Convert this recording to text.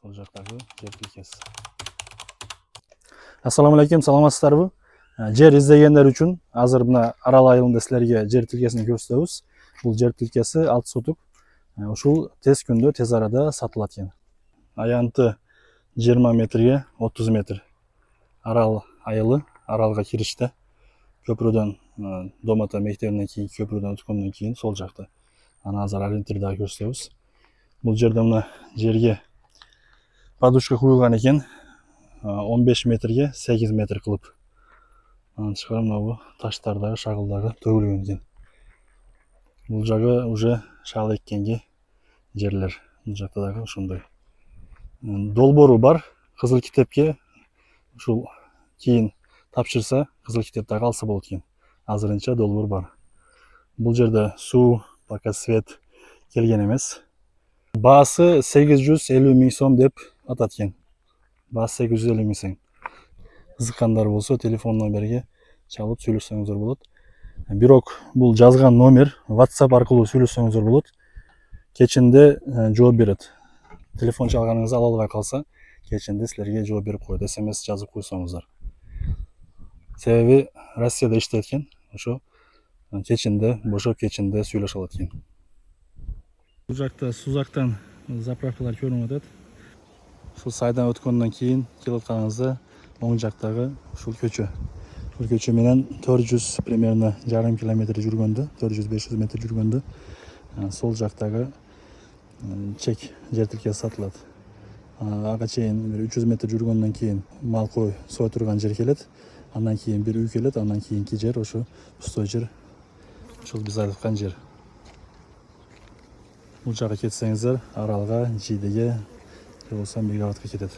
Сол жақтағы жер тилкесі. Ассаламу алейкум, саламатсыздарбы? Жер издегендер үчүн азыр мына Арал айылында силерге жер тилкесин көрсөтөбүз. Бул жер тилкеси 6 сотук. Ушул тез күндө, тез арада сатылат экен. Аянты 20 метрге 30 метр. Арал айылы, Аралга кириште. Көпүрөдөн Домата мектебинен кийин, көпүрөдөн өткөндөн кийин сол жакта. Аны азыр ориентирди көрсөтөбүз. Бул жерде мына жерге подушка куюлган экен. 15 метрге 8 метр кылып. Анан тышкары мына таштардагы, шагылдагы төгүлгөн экен. Бул жагы уже шал эккенге жерлер. Бул жакта дагы ошондой. Долбору бар. Кызыл китепке ушул кийин тапшырса, кызыл китеп дагы алса болот экен. Азырынча долбор бар. Бул жерде суу, пока свет келген эмес. Баасы 850 миң сом деп атат экен. Баасы 850 миң сом. Кызыккандар болсо телефон номерге чалып сүйлөшсөңүздөр болот. Бирок бул жазган номер WhatsApp аркылуу сүйлөшсөңүздөр болот. Кечинде жооп берет. Телефон чалганыңызда ала албай калса, кечинде силерге жооп берип коет. SMS жазып койсоңуздар. Себеби Россияда иштейт экен. Ошо кечинде, бошоп кечинде сүйлөшө алат экен. Бул жакта Сузактан заправкалар көрүнүп атат. Ушул сайдан өткөндөн кийин келип атканыңызда оң жактагы ушул көчө. Ушул көчө менен 400 примерно жарым километр жүргөндө, 400-500 метр жүргөндө сол жактагы чек жер тилкеси сатылат. Ага чейин 300 метр жүргөндөн кийин мал кой сое турган жер келет. Андан кийин бир үй келет, андан кийинки жер ошо пустой жер. Ушул биз айткан жер. Бул жака кетсеңиздер, Аралга, Жидеге, же болбосо Миргабадка кетет.